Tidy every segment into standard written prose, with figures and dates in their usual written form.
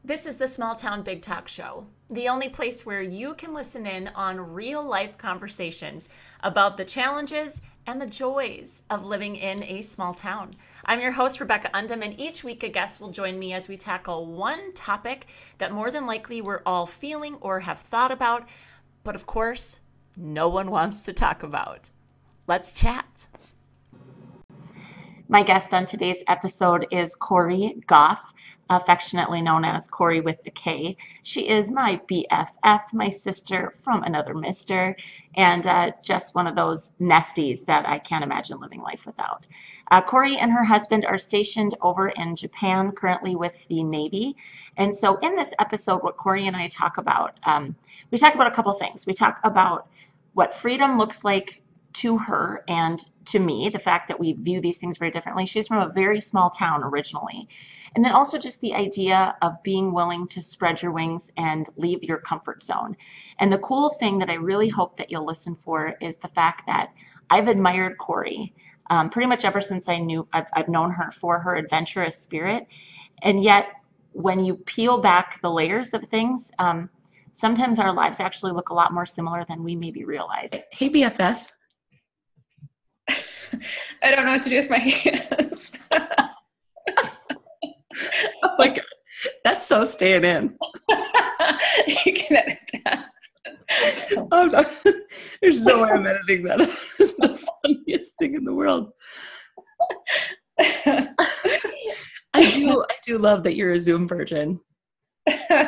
This is the Small Town Big Talk Show, the only place where you can listen in on real life conversations about the challenges and the joys of living in a small town. I'm your host, Rebecca Undum, and each week a guest will join me as we tackle one topic that more than likely we're all feeling or have thought about, but of course, no one wants to talk about. Let's chat. My guest on today's episode is Koree Goff, affectionately known as Koree with a K. She is my BFF, my sister from another mister, and just one of those nesties that I can't imagine living life without. Koree and her husband are stationed over in Japan, currently with the Navy. And so in this episode, what Koree and I talk about, we talk about a couple things. We talk about what freedom looks like to her and to me, the fact that we view these things very differently. She's from a very small town originally. And then also just the idea of being willing to spread your wings and leave your comfort zone. And the cool thing that I really hope that you'll listen for is the fact that I've admired Koree pretty much ever since I've known her for her adventurous spirit. And yet when you peel back the layers of things, sometimes our lives actually look a lot more similar than we maybe realize. Hey, BFF. I don't know what to do with my hands. Oh my God. That's so staying in. You can edit that. Oh no. There's no way I'm editing that. It's the funniest thing in the world. I do love that you're a Zoom virgin.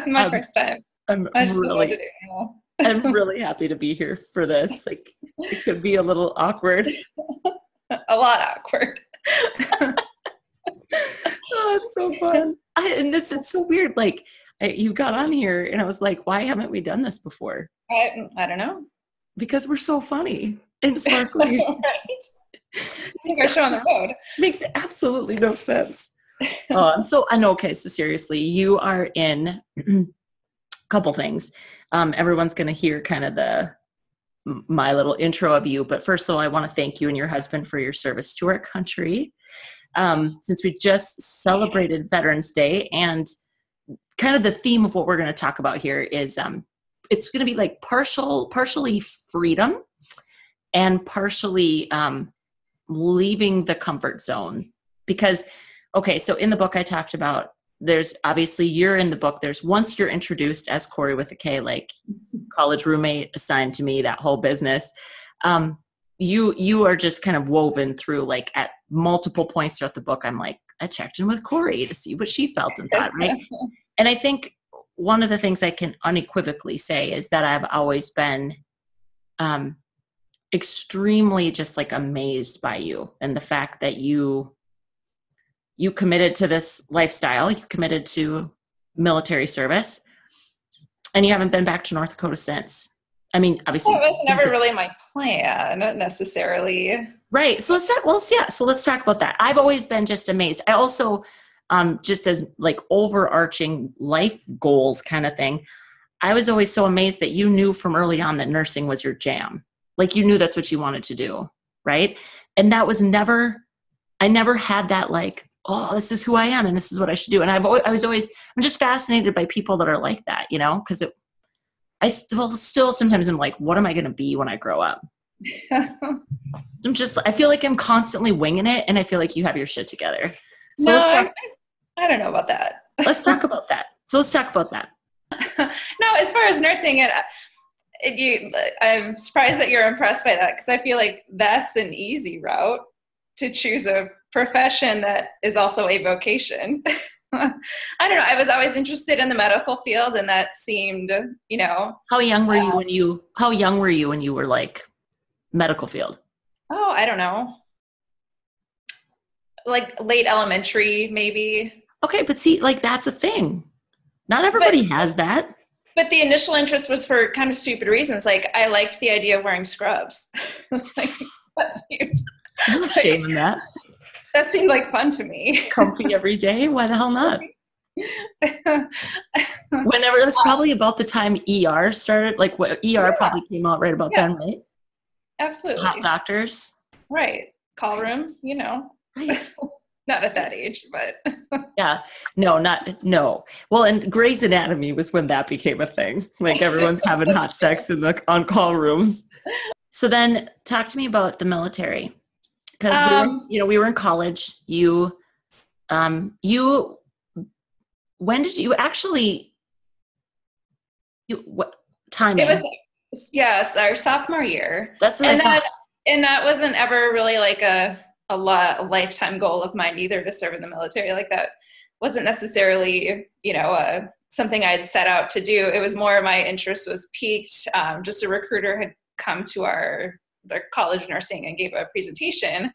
My first time. I'm really happy to be here for this. Like, it could be a little awkward. A lot awkward. Oh, it's so fun. It's so weird. Like, you got on here and I was like, why haven't we done this before? I don't know. Because we're so funny and sparkly. Right. I think our show on the road. Makes absolutely no sense. Okay, so seriously, you are in a couple things. Everyone's going to hear kind of my little intro of you, but first of all, I want to thank you and your husband for your service to our country. Since we just celebrated Veterans Day, and kind of the theme of what we're going to talk about here is it's going to be like partially freedom and partially leaving the comfort zone. Because, okay, so in the book I talked about, there's obviously, you're in the book, there's once you're introduced as Koree with a K, like college roommate assigned to me, that whole business. You are just kind of woven through, like, at multiple points throughout the book. I'm like, I checked in with Koree to see what she felt and thought, right? And I think one of the things I can unequivocally say is that I've always been extremely just like amazed by you and the fact that you committed to this lifestyle, you committed to military service, and you haven't been back to North Dakota since. I mean, obviously, it was never really my plan, not necessarily. Right. So let's talk about that. I've always been just amazed. I also, just as like overarching life goals kind of thing, I was always so amazed that you knew from early on that nursing was your jam. Like, you knew that's what you wanted to do. Right. And that was I never had that, like, oh, this is who I am and this is what I should do. And I'm just fascinated by people that are like that, you know, because I still sometimes am like, what am I going to be when I grow up? I feel like I'm constantly winging it, and I feel like you have your shit together. So I don't know about that. Let's talk about that. So let's talk about that. No, as far as nursing, I'm surprised that you're impressed by that, because I feel like that's an easy route to choose a profession that is also a vocation. I don't know. I was always interested in the medical field, and that seemed, you know. How young were you when you were like medical field? Oh, I don't know. Like late elementary, maybe. Okay, but see, like, that's a thing. Not everybody has that. But the initial interest was for kind of stupid reasons. Like, I liked the idea of wearing scrubs. Like, No shame in that. That seemed like fun to me. Comfy every day? Why the hell not? Whenever, it was probably about the time ER started, like what ER probably came out right about then, right? Absolutely. Hot doctors. Right. Call rooms, you know. Right. Not at that age, but Yeah. No. Well, and Grey's Anatomy was when that became a thing. Like everyone's having hot sex in the on-call rooms. So then talk to me about the military. Because we were in college. When did you actually, what timing? it was, yes, our sophomore year. That's what I thought. And that wasn't ever really like a lifetime goal of mine either, to serve in the military. Like that wasn't necessarily, something I had set out to do. It was more my interest was piqued. Just a recruiter had come to their college of nursing and gave a presentation.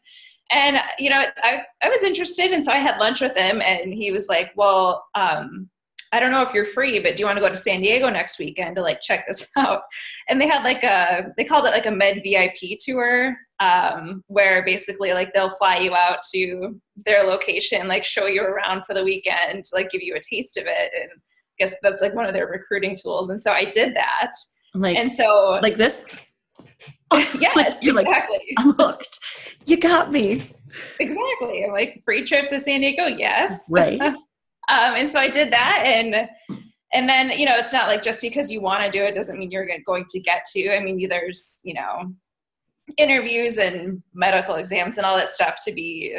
And, I was interested. And so I had lunch with him and he was like, well, I don't know if you're free, but do you want to go to San Diego next weekend to like check this out? And they had they called it like a med VIP tour, where basically like they'll fly you out to their location, like show you around for the weekend, like give you a taste of it. And I guess that's like one of their recruiting tools. And so I did that. And so like this. Yes, you're exactly. Like, I'm hooked. You got me. Exactly. I'm like, free trip to San Diego. Yes. Right. And so I did that. And then, it's not like just because you want to do it doesn't mean you're going to get to. I mean, there's, interviews and medical exams and all that stuff to be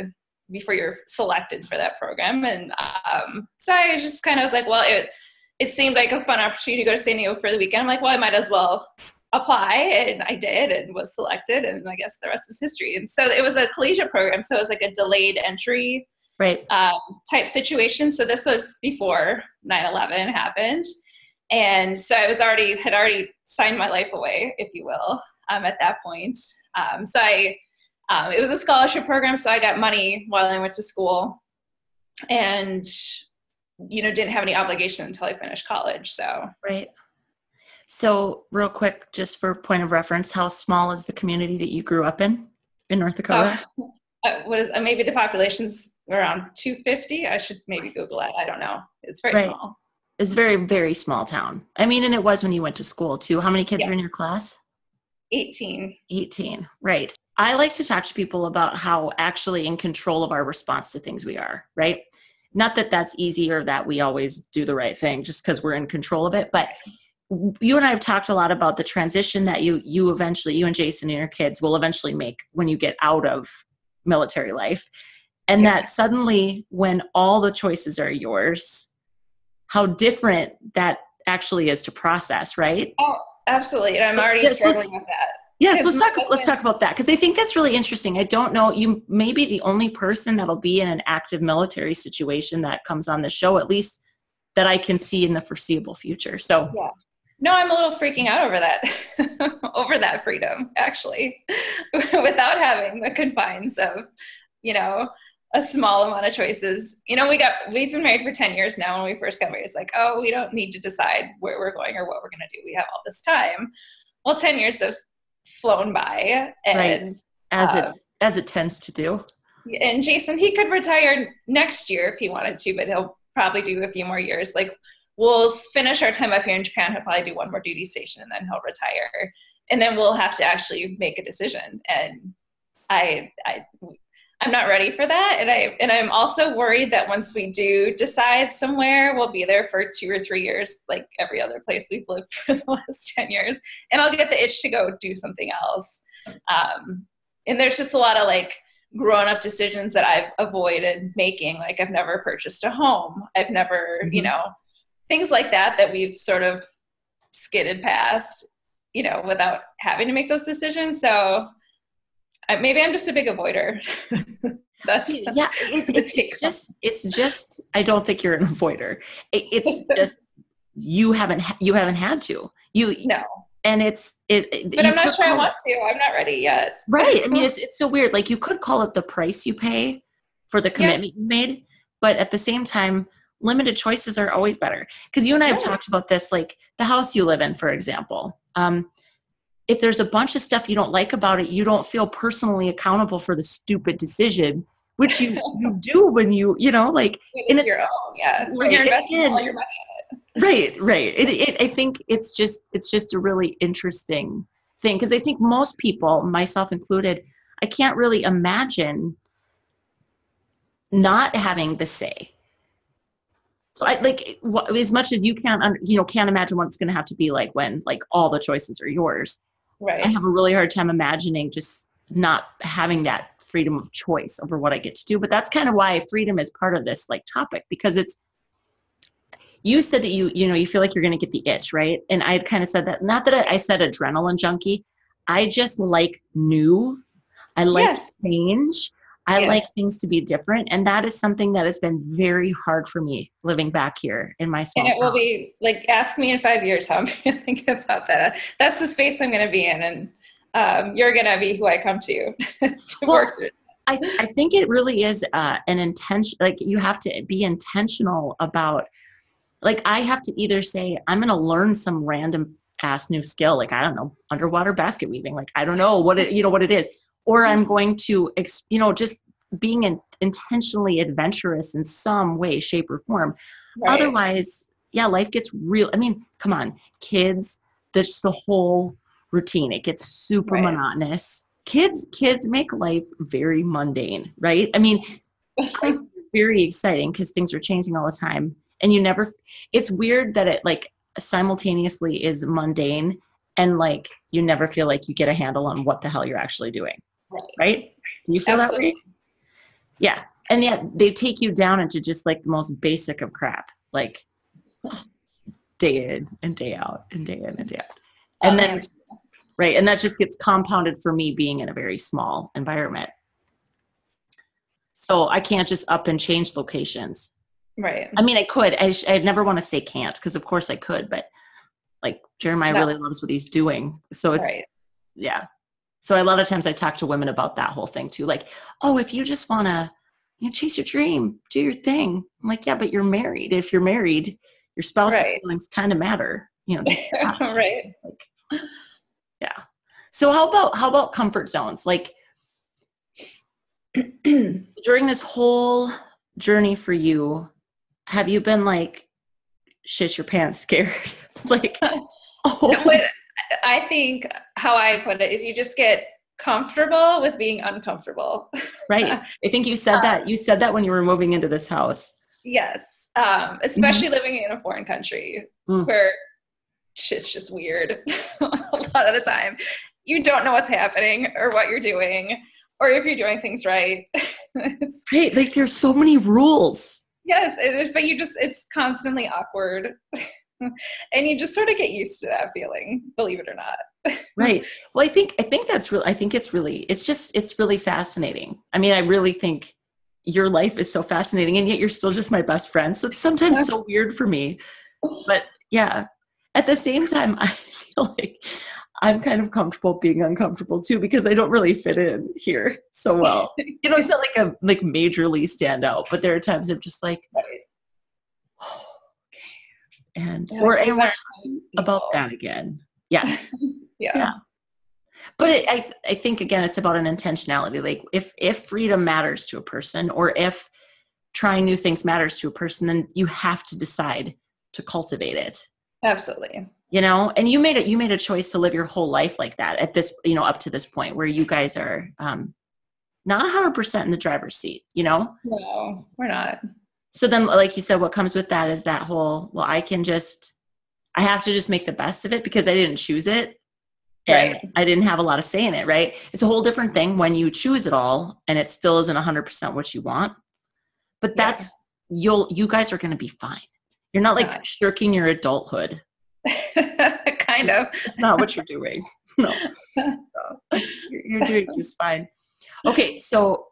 before you're selected for that program. And so I just kind of was like, well, it seemed like a fun opportunity to go to San Diego for the weekend. I'm like, well, I might as well apply. And I did and was selected. And I guess the rest is history. And so it was a collegiate program. So it was like a delayed entry type situation. So this was before 9/11 happened. And so I had already signed my life away, if you will, at that point. So it was a scholarship program. So I got money while I went to school and, didn't have any obligation until I finished college. So. Right. So real quick, just for point of reference, how small is the community that you grew up in North Dakota? Maybe the population's around 250. I should maybe Google it. I don't know. It's very small. It's very, very small town. I mean, and it was when you went to school too. How many kids were in your class? 18. 18. Right. I like to talk to people about how actually in control of our response to things we are, right? Not that that's easy or that we always do the right thing just because we're in control of it. But you and I have talked a lot about the transition that you and Jason and your kids will eventually make when you get out of military life. And that suddenly when all the choices are yours, how different that actually is to process, right? Oh, absolutely. And I'm already struggling with that. Yes, let's talk about that, because I think that's really interesting. I don't know, you may be the only person that'll be in an active military situation that comes on the show, at least that I can see in the foreseeable future. So yeah. No, I'm a little freaking out over that, over that freedom, actually, without having the confines of, a small amount of choices. We've been married for 10 years now. When we first got married, it's like, oh, we don't need to decide where we're going or what we're going to do. We have all this time. Well, 10 years have flown by. And as it tends to do. And Jason, he could retire next year if he wanted to, but he'll probably do a few more years. Like, we'll finish our time up here in Japan. He'll probably do one more duty station and then he'll retire. And then we'll have to actually make a decision. And I'm not ready for that. And I'm also worried that once we do decide somewhere, we'll be there for 2 or 3 years, like every other place we've lived for the last 10 years. And I'll get the itch to go do something else. And there's just a lot of like grown up decisions that I've avoided making. Like I've never purchased a home. I've never, things like that we've sort of skidded past, without having to make those decisions. So maybe I'm just a big avoider. It's just, I don't think you're an avoider. It's just, you haven't had to, no. And but I'm not sure I want to. I'm not ready yet. Right. I mean, it's so weird. Like you could call it the price you pay for the commitment you made, but at the same time, limited choices are always better. Because you and I have talked about this, like the house you live in, for example. If there's a bunch of stuff you don't like about it, you don't feel personally accountable for the stupid decision, which you do when you like. When it's your own, yeah. When you're investing all your money in it. Right. I think it's just a really interesting thing, because I think most people, myself included, I can't really imagine not having the say. So I like as much as you can't, can't imagine what it's going to have to be like when like all the choices are yours. Right. I have a really hard time imagining just not having that freedom of choice over what I get to do. But that's kind of why freedom is part of this like topic, because you said that you feel like you're going to get the itch, right? And I had kind of said that, not that I said adrenaline junkie. I just like new. I like Yes. change. I Yes. like things to be different. And that is something that has been very hard for me living back here in my small And it will town. be like, ask me in 5 years how I'm going to think about that. That's the space I'm going to be in. And you're going to be who I come to work with. I think it really is an intention. Like you have to be intentional about, like I have to either say, I'm going to learn some random ass new skill. Like, I don't know, underwater basket weaving. Like, I don't know what it is. Or I'm going to, just being intentionally adventurous in some way, shape, or form. Right. Otherwise, life gets real. I mean, come on, kids, there's the whole routine. It gets super monotonous. Kids make life very mundane, right? I mean, it's very exciting because things are changing all the time. And it's weird that it like simultaneously is mundane and like you never feel like you get a handle on what the hell you're actually doing. Right? Do you feel that way? Yeah. And yet they take you down into just like the most basic of crap, like day in and day out and day in and day out. And then, right. And that just gets compounded for me being in a very small environment. So I can't just up and change locations. Right. I mean, I could. I'd never want to say can't, because of course I could, but like Jeremiah really loves what he's doing. So it's, So a lot of times I talk to women about that whole thing too. Like, oh, if you just want to chase your dream, do your thing. I'm like, yeah, but you're married. If you're married, your spouse's feelings kind of matter, just right. Like, yeah. So how about comfort zones? Like during this whole journey for you, have you been like shit your pants scared? Like, But I think how I put it is you just get comfortable with being uncomfortable. Right. I think you said that. You said that when you were moving into this house. Yes. Especially living in a foreign country where shit's just weird a lot of the time. You don't know what's happening or what you're doing or if you're doing things right. Right. Like there's so many rules. Yes. But it's constantly awkward. And you just sort of get used to that feeling, believe it or not. Right. Well, I think it's really fascinating. I mean, I really think your life is so fascinating, and yet you're still just my best friend. So it's sometimes so weird for me, but yeah, at the same time, I feel like I'm kind of comfortable being uncomfortable too, because I don't really fit in here so well. It's not like a majorly stand out, but there are times I'm just like, and we're talking about that again. Yeah. Yeah. But I think again, it's about an intentionality. Like if freedom matters to a person, or if trying new things matters to a person, then you have to decide to cultivate it. Absolutely. And you made a choice to live your whole life like that at this, up to this point where you guys are not 100% in the driver's seat, No, we're not. So then, like you said, what comes with that is that whole, well, I have to just make the best of it because I didn't choose it. And I didn't have a lot of say in it, right? It's a whole different thing when you choose it all and it still isn't 100% what you want. But you guys are going to be fine. You're not like shirking your adulthood. Kind of. It's not what you're doing. No. You're doing just fine. Okay, so...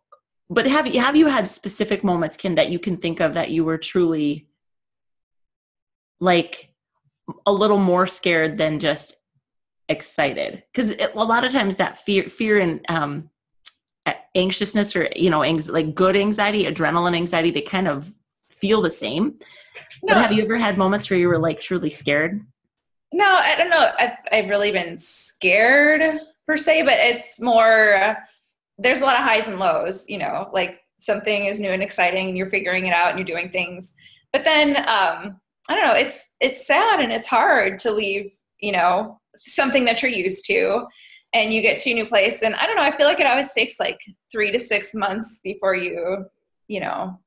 But have you had specific moments, Kim, that you can think of that you were truly like a little more scared than just excited? Because a lot of times that fear and anxiousness, or like good anxiety, adrenaline anxiety, they kind of feel the same. No. But have you ever had moments where you were like truly scared? No, I don't know. I've really been scared per se, but it's more. There's a lot of highs and lows, like something is new and exciting and you're figuring it out and you're doing things. But then, I don't know, it's sad and it's hard to leave, something that you're used to, and you get to a new place. And I don't know, I feel like it always takes like 3 to 6 months before you you know,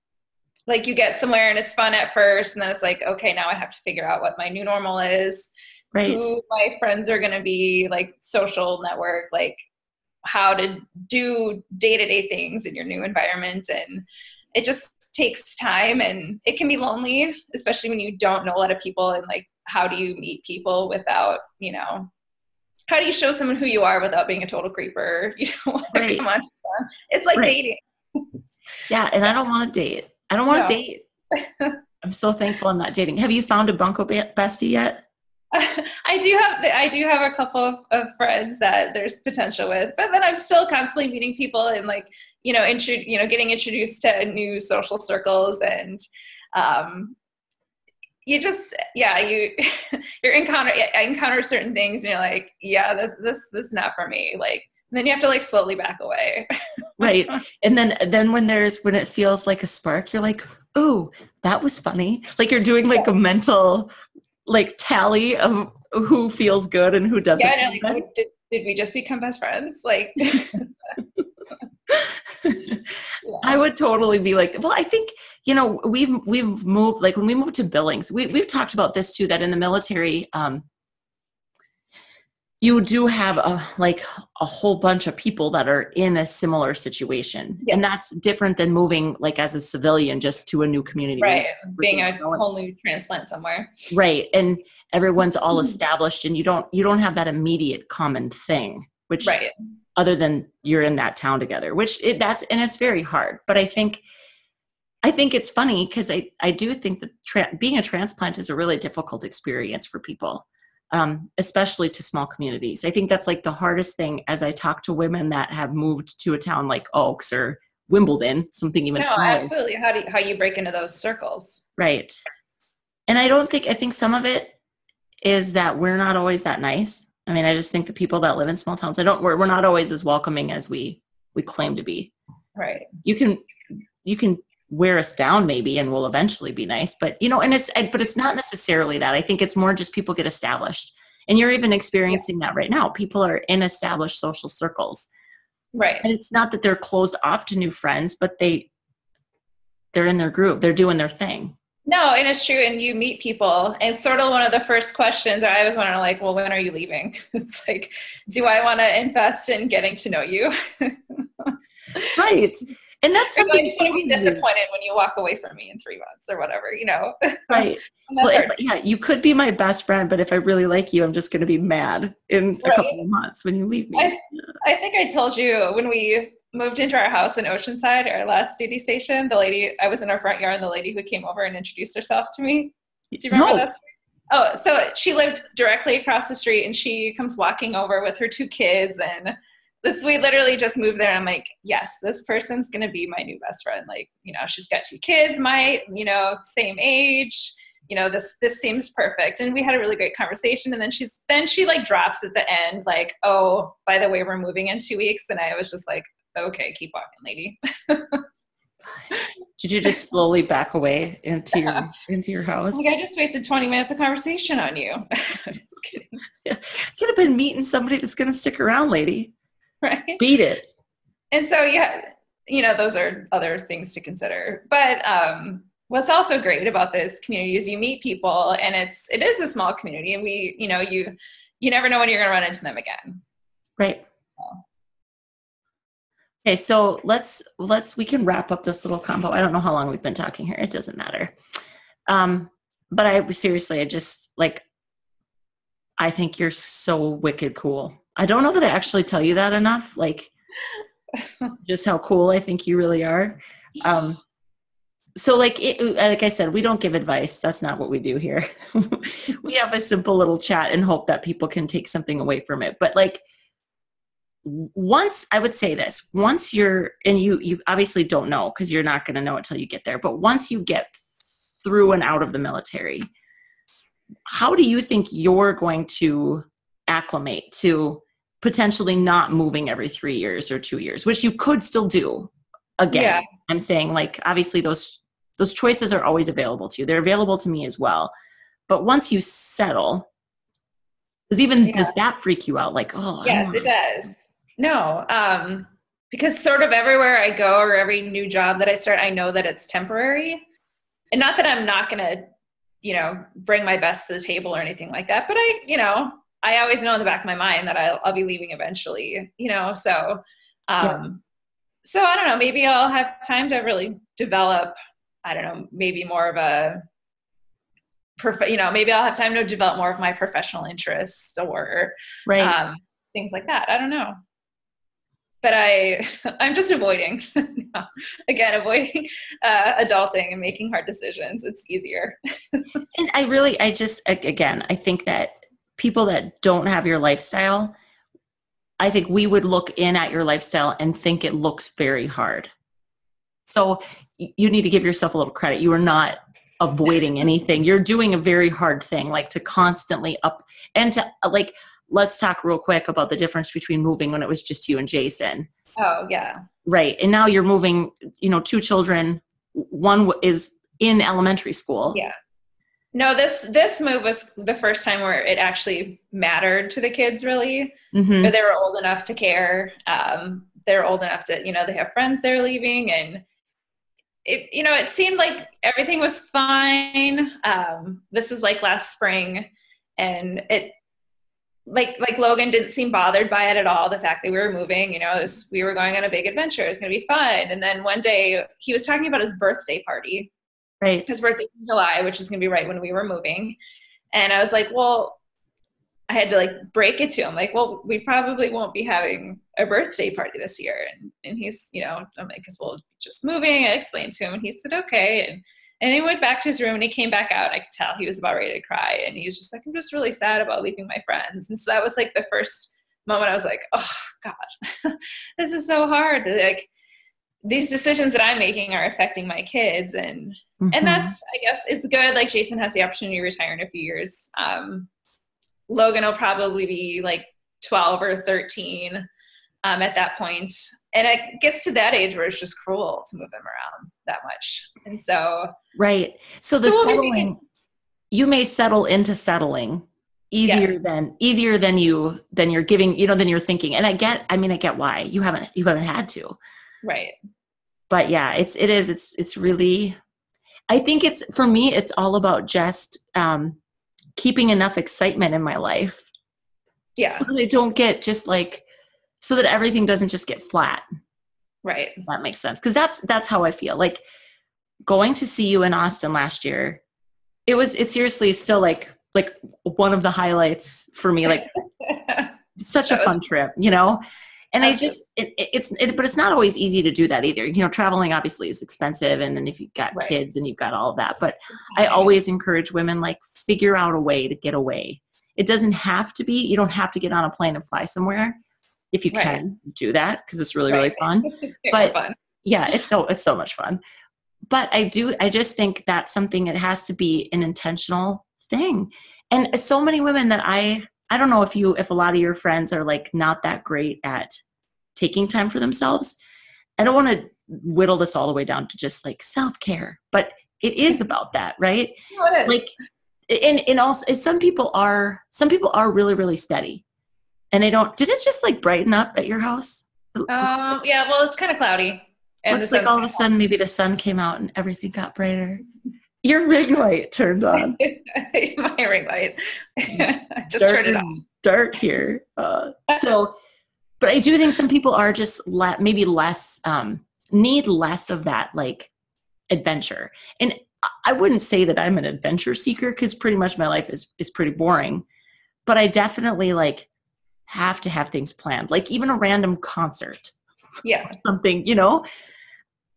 like you get somewhere and it's fun at first, and then it's like, okay, now I have to figure out what my new normal is, Right. who my friends are going to be, like social network, like how to do day-to-day things in your new environment. And it just takes time, and it can be lonely, especially when you don't know a lot of people. And like, how do you meet people without, you know, how do you show someone who you are without being a total creeper? You don't want to come on to them. It's like dating. Yeah. And I don't want to date. I don't want to date. I'm so thankful I'm not dating. Have you found a bunko bestie yet? I do have a couple of friends that there's potential with, but then I'm still constantly meeting people and like, you know, getting introduced to new social circles. And you just, you encounter certain things and you're like, yeah, this is not for me. Like, and then you have to like slowly back away. Right. And then when it feels like a spark, you're like, oh, that was funny. Like you're doing like a mental like tally of who feels good and who doesn't. Yeah, and like, did we just become best friends? Like, I would totally be like, well, I think, you know, we've moved, like when we moved to Billings, we've talked about this too, that in the military, you do have a whole bunch of people that are in a similar situation. Yes. And that's different than moving like as a civilian just to a new community. Right. Being a whole new transplant somewhere. Right. And everyone's all established and you don't have that immediate common thing, which other than you're in that town together, it's very hard. But I think it's funny because I do think that being a transplant is a really difficult experience for people. Especially to small communities. I think that's like the hardest thing as I talk to women that have moved to a town like Oaks or Wimbledon, something even smaller. Absolutely. How you break into those circles. Right. And I think some of it is that we're not always that nice. I mean, I just think the people that live in small towns, we're not always as welcoming as we claim to be. Right. You can wear us down maybe and we'll eventually be nice, but you know, but it's not necessarily that. I think it's more just people get established, and you're even experiencing that right now. People are in established social circles. Right. And it's not that they're closed off to new friends, but they're in their groove. They're doing their thing. No, and it's true. And you meet people, and it's sort of one of the first questions I always want to like, well, when are you leaving? It's like, do I want to invest in getting to know you? Right. And that's something I'm going to be disappointed when you walk away from me in 3 months or whatever, you know? Right. You could be my best friend, but if I really like you, I'm just going to be mad in a couple of months when you leave me. I think I told you when we moved into our house in Oceanside, our last duty station, the lady, I was in our front yard, and the lady who came over and introduced herself to me. Do you remember that story? Oh, so she lived directly across the street, and she comes walking over with her 2 kids, and we literally just moved there. And I'm like, yes, this person's going to be my new best friend. Like, you know, she's got 2 kids, same age, you know, this seems perfect. And we had a really great conversation. And then she like drops at the end, like, oh, by the way, we're moving in 2 weeks. And I was just like, okay, keep walking, lady. Did you just slowly back away into your house? Like, I just wasted 20 minutes of conversation on you. I'm just kidding. Yeah. You could have been meeting somebody that's going to stick around, lady. Right. Beat it. And so, yeah, you know, those are other things to consider. But what's also great about this community is you meet people, and it is a small community, and you never know when you're going to run into them again. Right. Okay, so we can wrap up this little combo. I don't know how long we've been talking here. It doesn't matter. But I just like, I think you're so wicked cool. I don't know that I actually tell you that enough, like just how cool I think you really are. So like I said, we don't give advice. That's not what we do here. We have a simple little chat and hope that people can take something away from it. But like once you're, and you obviously don't know because you're not going to know it till you get there. But once you get through and out of the military, how do you think you're going to acclimate to potentially not moving every 3 years or 2 years, which you could still do again? Yeah. I'm saying, like, obviously those choices are always available to you. They're available to me as well. But once you settle, does that freak you out? Like, oh, yes, it does. No, because sort of everywhere I go or every new job that I start, I know that it's temporary. And not that I'm not going to, you know, bring my best to the table or anything like that. But I always know in the back of my mind that I'll be leaving eventually, you know? So, so I don't know, maybe I'll have time to really develop, I don't know, maybe more of a, maybe I'll have time to develop more of my professional interests or things like that. I don't know. But I'm just avoiding, avoiding adulting and making hard decisions. It's easier. And I think that people that don't have your lifestyle, I think we would look in at your lifestyle and think it looks very hard. So you need to give yourself a little credit. You are not avoiding anything. You're doing a very hard thing, like to constantly let's talk real quick about the difference between moving when it was just you and Jason. Oh, yeah. Right. And now you're moving, 2 children. One is in elementary school. Yeah. No, this move was the first time where it actually mattered to the kids, really. Mm-hmm. They were old enough to care. They're old enough to, they have friends they're leaving. And it seemed like everything was fine. This is like last spring, and it, like Logan didn't seem bothered by it at all. The fact that we were moving, we were going on a big adventure. It's going to be fun. And then one day he was talking about his birthday party. Right. His birthday in July, which is going to be right when we were moving. And I was like, well, I had to break it to him. Like, well, we probably won't be having a birthday party this year. And he's, I'm like, because we'll just moving. I explained to him, and he said, okay. And he went back to his room, and he came back out. I could tell he was about ready to cry. And he was just like, I'm just really sad about leaving my friends. And so that was the first moment I was like, oh God, this is so hard. These decisions that I'm making are affecting my kids. And that's, I guess it's good. Jason has the opportunity to retire in a few years. Logan will probably be 12 or 13 at that point. And it gets to that age where it's just cruel to move them around that much. And so. Right. So the settling, you may settle into settling easier than you're giving, than you're thinking. And I get why you haven't had to. Right. But yeah, it's really, I think for me, it's all about just keeping enough excitement in my life. Yeah. So that I don't get so that everything doesn't just get flat. Right. If that makes sense. Cause that's how I feel. Going to see you in Austin last year, it's seriously still one of the highlights for me, such a fun trip, and I just, but it's not always easy to do that either. Traveling obviously is expensive. And then if you've got kids and you've got all of that, but I always encourage women, figure out a way to get away. It doesn't have to be, you don't have to get on a plane and fly somewhere. If you can do that, because it's really, really fun. But fun. Yeah, it's so much fun. But I just think that's something that has to be an intentional thing. And so many women that I don't know if a lot of your friends are not that great at taking time for themselves. I don't want to whittle this all the way down to just self-care, but it is about that, right? No, it is. And also some people are really, really steady. And they don't, did it just brighten up at your house? Yeah, well, it's kind of cloudy. And looks like all of a sudden maybe the sun came out and everything got brighter. Your ring light turned on. My ring light. I just turned it on. Dark here. But I do think some people are just maybe less, need less of that adventure. And I wouldn't say that I'm an adventure seeker because pretty much my life is pretty boring. But I definitely have to have things planned, even a random concert. Yeah. Something,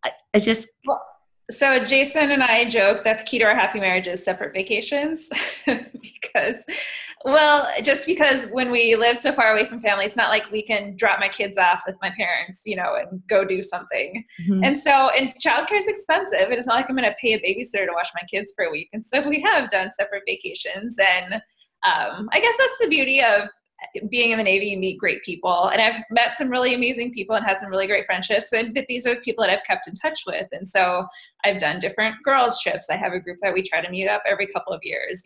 I just. Well, so Jason and I joke that the key to our happy marriage is separate vacations because when we live so far away from family, it's not like we can drop my kids off with my parents, and go do something. Mm-hmm. And childcare is expensive. It's not like I'm going to pay a babysitter to watch my kids for a week. And so we have done separate vacations. And I guess that's the beauty of being in the Navy. You meet great people, and I've met some really amazing people and had some really great friendships. But these are the people that I've kept in touch with. And so I've done different girls trips. I have a group that we try to meet up every couple of years.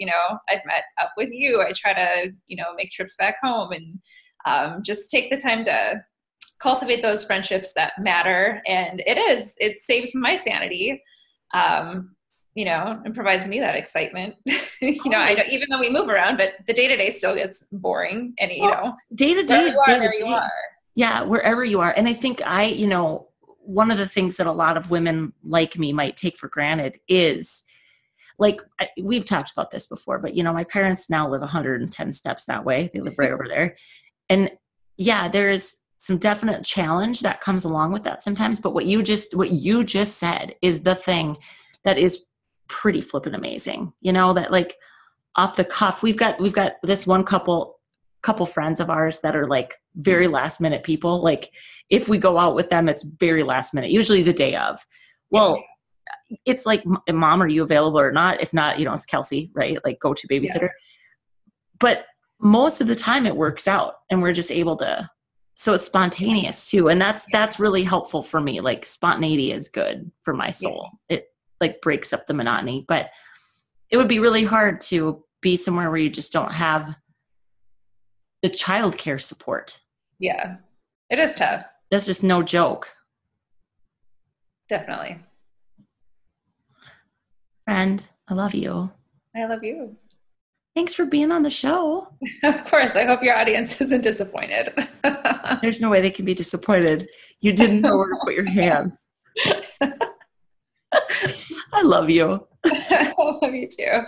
I've met up with you. I try to, make trips back home and just take the time to cultivate those friendships that matter. And it saves my sanity, you know, and provides me that excitement. You know, I know, even though we move around, but the day-to-day still gets boring, and you know, day-to-day is wherever you are. Yeah, wherever you are. And I think you know, one of the things that a lot of women like me might take for granted is, like, we've talked about this before, but you know, my parents now live 110 steps that way. They live right over there. And yeah, there is some definite challenge that comes along with that sometimes. But what you just said is the thing that is pretty flippin' amazing. You know, that like off the cuff, we've got this one couple friends of ours that are like very last minute people. Like if we go out with them, it's very last minute, usually the day of. Well, it's like, Mom, are you available or not? If not, you know, it's Kelsey, right? Like go to babysitter. Yeah. But most of the time it works out and we're just able to, so it's spontaneous too. And that's really helpful for me. Like spontaneity is good for my soul. Yeah. It like breaks up the monotony, but it would be really hard to be somewhere where you just don't have the childcare support. Yeah, it is tough. That's just no joke. Definitely. Friend, I love you. I love you. Thanks for being on the show. Of course. I hope your audience isn't disappointed. There's no way they can be disappointed. You didn't know where to put your hands. I love you. I love you too.